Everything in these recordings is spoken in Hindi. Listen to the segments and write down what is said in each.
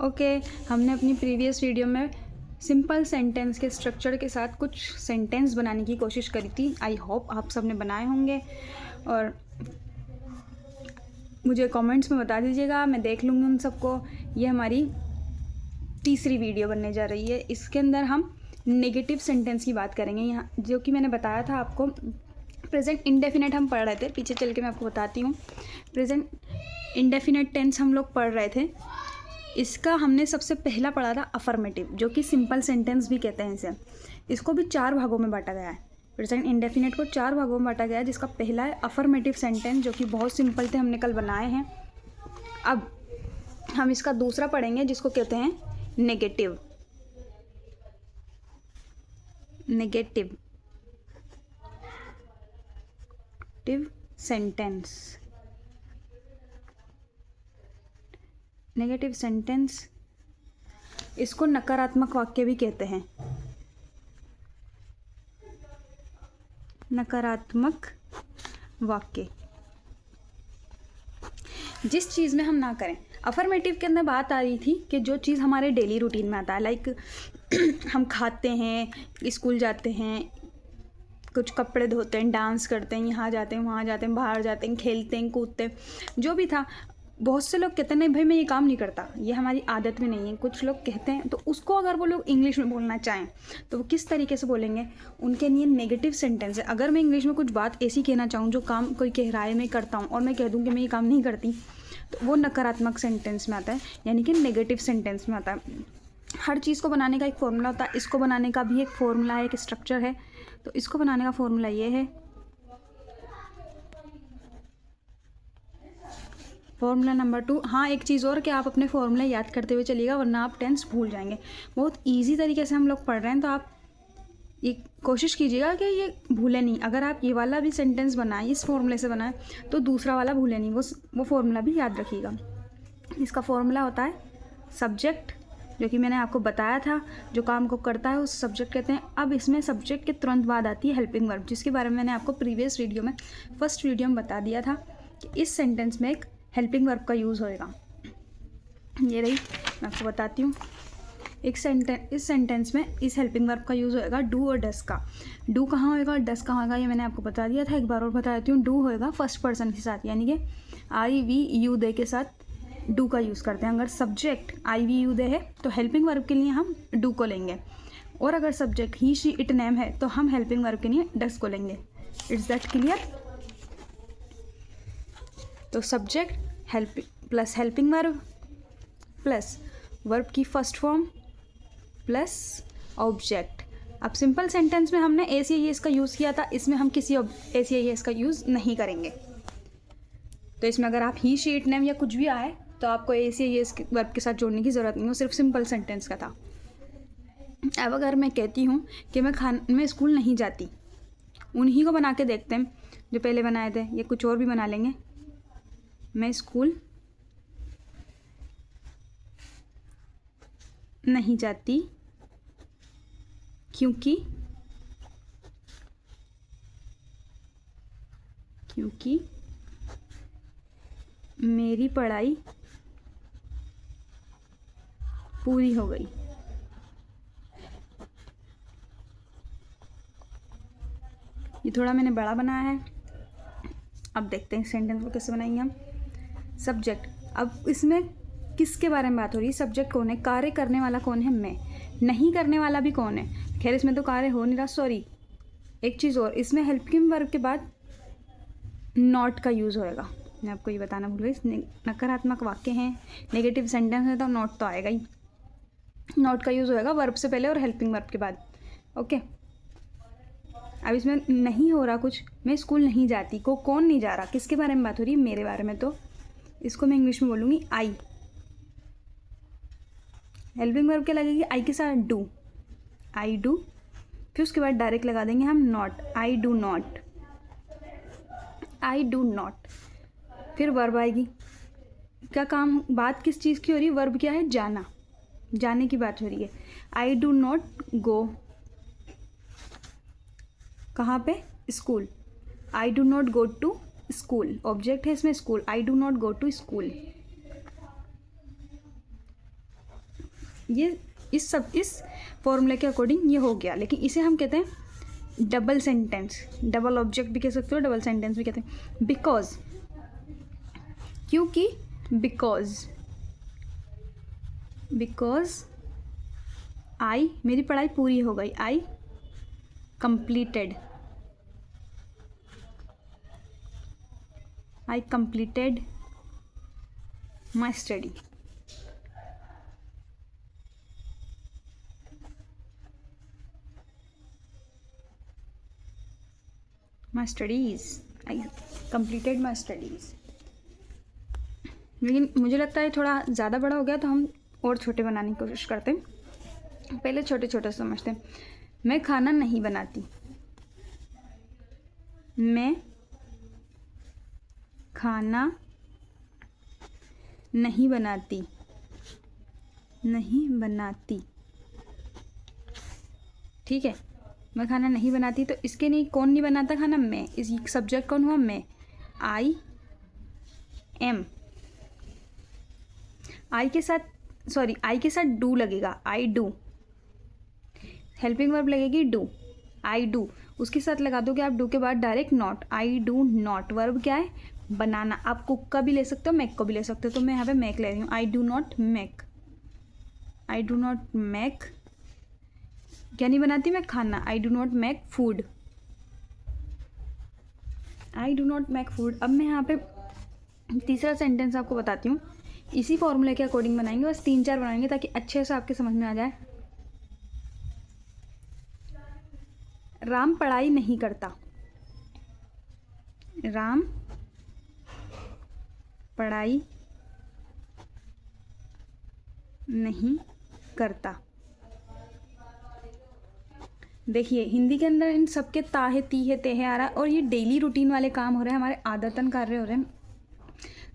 ओके, हमने अपनी प्रीवियस वीडियो में सिंपल सेंटेंस के स्ट्रक्चर के साथ कुछ सेंटेंस बनाने की कोशिश करी थी। आई होप आप सब ने बनाए होंगे और मुझे कमेंट्स में बता दीजिएगा, मैं देख लूँगी उन सबको। ये हमारी तीसरी वीडियो बनने जा रही है। इसके अंदर हम नेगेटिव सेंटेंस की बात करेंगे। यहाँ जो कि मैंने बताया था आपको, प्रेजेंट इंडेफिनेट हम पढ़ रहे थे। पीछे चल के मैं आपको बताती हूँ। प्रेजेंट इंडेफिनेट टेंस हम लोग पढ़ रहे थे। इसका हमने सबसे पहला पढ़ा था अफर्मेटिव, जो कि सिंपल सेंटेंस भी कहते हैं इसे। इसको भी 4 भागों में बांटा गया है। प्रेजेंट इंडेफिनेट को 4 भागों में बांटा गया है, जिसका पहला है अफर्मेटिव सेंटेंस, जो कि बहुत सिंपल थे, हमने कल बनाए हैं। अब हम इसका दूसरा पढ़ेंगे, जिसको कहते हैं negative. Negative sentence. Negative sentence, इसको नकारात्मक वाक्य भी कहते हैं। नकारात्मक वाक्य, जिस चीज़ में हम ना करें। अफर्मेटिव के अंदर बात आ रही थी कि जो चीज़ हमारे डेली रूटीन में आता है, लाइक हम खाते हैं, स्कूल जाते हैं, कुछ कपड़े धोते हैं, डांस करते हैं, यहाँ जाते हैं, वहाँ जाते हैं, बाहर जाते हैं, खेलते हैं, कूदते हैं, जो भी था। बहुत से लोग कहते हैं नहीं भाई मैं ये काम नहीं करता, ये हमारी आदत में नहीं है। कुछ लोग कहते हैं, तो उसको अगर वो लोग इंग्लिश में बोलना चाहें तो वो किस तरीके से बोलेंगे, उनके लिए नेगेटिव सेंटेंस है। अगर मैं इंग्लिश में कुछ बात ऐसी कहना चाहूँ जो काम कोई कह रहा है मैं करता हूँ, और मैं कह दूँ कि मैं ये काम नहीं करती, तो वो नकारात्मक सेंटेंस में आता है, यानी कि नेगेटिव सेंटेंस में आता है। हर चीज़ को बनाने का एक फॉर्मूला होता है। इसको बनाने का भी एक फॉर्मूला है, एक स्ट्रक्चर है। तो इसको बनाने का फॉर्मूला ये है। Formula number 2। हाँ, एक चीज़ और कि आप अपने फॉर्मूला याद करते हुए चलिएगा, वरना आप टेंस भूल जाएंगे। बहुत इजी तरीके से हम लोग पढ़ रहे हैं, तो आप ये कोशिश कीजिएगा कि ये भूलें नहीं। अगर आप ये वाला भी सेंटेंस बनाएं, इस फॉर्मूले से बनाएं, तो दूसरा वाला भूलें नहीं, वो फॉर्मूला भी याद रखिएगा। इसका फॉर्मूला होता है सब्जेक्ट, जो कि मैंने आपको बताया था, जो काम को करता है उस सब्जेक्ट कहते हैं। अब इसमें सब्जेक्ट के तुरंत बाद आती है हेल्पिंग वर्ब, जिसके बारे में मैंने आपको प्रीवियस वीडियो में, फर्स्ट वीडियो में बता दिया था कि इस सेंटेंस में एक हेल्पिंग वर्ब का यूज़ होएगा। ये रही, मैं आपको बताती हूँ। इस सेंटेंस में इस हेल्पिंग वर्ब का यूज़ होएगा डू और डस का। डू कहाँ होएगा और डस कहाँ होएगा, ये मैंने आपको बता दिया था। एक बार और बता देती हूँ। डू होएगा फर्स्ट पर्सन के साथ, यानी कि आई वी यू दे के साथ डू का यूज़ करते हैं। अगर subject I we you they है तो हेल्पिंग वर्ब के लिए हम डू को लेंगे, और अगर subject he she it name है तो हम हेल्पिंग वर्ब के लिए डस को लेंगे। It's that clear? तो subject plus helping verb plus verb की फर्स्ट फॉर्म प्लस ऑब्जेक्ट। अब सिंपल सेंटेंस में हमने एस या एस का यूज़ किया था, इसमें हम किसी एस या एस का यूज़ नहीं करेंगे। तो इसमें अगर आप ही शी इट नेम या कुछ भी आए तो आपको एस या एस वर्ब के साथ जोड़ने की ज़रूरत नहीं हो, सिर्फ सिंपल सेंटेंस का था। अब अगर मैं कहती हूँ कि मैं स्कूल नहीं जाती, उन्हीं को बना के देखते हैं जो पहले बनाए थे, या कुछ और भी बना लेंगे। मैं स्कूल नहीं जाती क्योंकि मेरी पढ़ाई पूरी हो गई। ये थोड़ा मैंने बड़ा बनाया है। अब देखते हैं सेंटेंस को कैसे बनाएंगे हम। सब्जेक्ट, अब इसमें किसके बारे में बात हो रही है? सब्जेक्ट कौन है? कार्य करने वाला कौन है? मैं। नहीं करने वाला भी कौन है? खैर इसमें तो कार्य हो नहीं रहा, सॉरी। एक चीज़ और, इसमें हेल्पिंग वर्ब के बाद नॉट का यूज़ होएगा। मैं आपको ये बताना भूल गई। नकारात्मक वाक्य हैं, नेगेटिव सेंटेंस है, तो नॉट तो आएगा ही। नॉट का यूज़ होएगा वर्ब से पहले और हेल्पिंग वर्ब के बाद। ओके, अब इसमें नहीं हो रहा कुछ, मैं स्कूल नहीं जाती को कौन नहीं जा रहा, किसके बारे में बात हो रही है? मेरे बारे में। तो इसको मैं इंग्लिश में बोलूँगी आई। हेल्पिंग वर्ब क्या लगेगी? आई के साथ डू, आई डू। फिर उसके बाद डायरेक्ट लगा देंगे हम not, I do not, I do not. फिर वर्ब आएगी। क्या काम, बात किस चीज़ की हो रही है? वर्ब क्या है? जाना, जाने की बात हो रही है। आई डू नॉट गो, कहाँ पे? School. I do not go to school, object है इसमें school. I do not go to school. ये इस फॉर्मूले के अकॉर्डिंग ये हो गया। लेकिन इसे हम कहते हैं डबल सेंटेंस, डबल ऑब्जेक्ट भी कह सकते हो, डबल सेंटेंस भी कहते हैं। बिकॉज, क्योंकि, बिकॉज आई, मेरी पढ़ाई पूरी हो गई, I completed my study. My studies, I completed my studies. लेकिन मुझे लगता है थोड़ा ज़्यादा बड़ा हो गया, तो हम और छोटे बनाने की कोशिश करते हैं। पहले छोटे छोटे समझते हैं। मैं खाना नहीं बनाती, मैं खाना नहीं बनाती, ठीक है। मैं खाना नहीं बनाती, तो इसके नहीं, कौन नहीं बनाता खाना? मैं। इस सब्जेक्ट कौन हुआ? मैं। आई एम, आई के साथ डू लगेगा, आई डू। हेल्पिंग वर्ब लगेगी डू, आई डू। उसके साथ लगा दोगे आप डू के बाद direct not, I do not. Verb क्या है? बनाना। आप कुक का भी ले सकते हो, मेक को भी ले सकते हो, तो मैं यहाँ पे मेक ले रही हूँ। आई डू नॉट मेक, क्या नहीं बनाती मैं? खाना। आई डू नॉट मेक फूड, अब मैं यहाँ पे तीसरा सेंटेंस आपको बताती हूँ। इसी फॉर्मूले के अकॉर्डिंग बनाएंगे, बस 3-4 बनाएंगे ताकि अच्छे से आपके समझ में आ जाए। राम पढ़ाई नहीं करता, राम पढ़ाई नहीं करता। देखिए हिंदी के अंदर इन सबके ता है, ती है, ते है आ रहा है, और ये डेली रूटीन वाले काम हो रहे हैं, हमारे आदतन कार्य हो रहे हैं।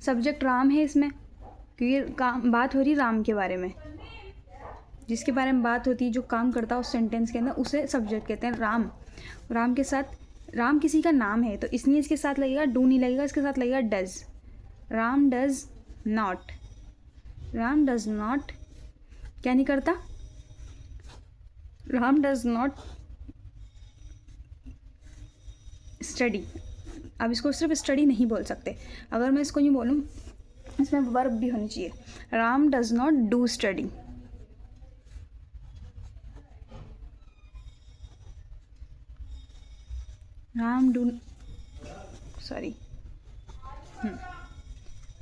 सब्जेक्ट राम है इसमें, क्योंकि काम बात हो रही राम के बारे में, जिसके बारे में बात होती है, जो काम करता है उस सेंटेंस के अंदर, उसे सब्जेक्ट कहते हैं। राम के साथ, राम किसी का नाम है, तो इसलिए इसके साथ लगेगा डू नहीं लगेगा, इसके साथ लगेगा डज। राम डज नॉट, क्या नहीं करता? Ram does not study. अब इसको सिर्फ स्टडी नहीं बोल सकते, अगर मैं इसको यूँ बोलूँ, इसमें वर्ब भी होनी चाहिए। Ram does not do study,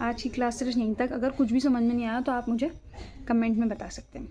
आज की क्लास सिर्फ यहीं तक। अगर कुछ भी समझ में नहीं आया तो आप मुझे कमेंट में बता सकते हैं।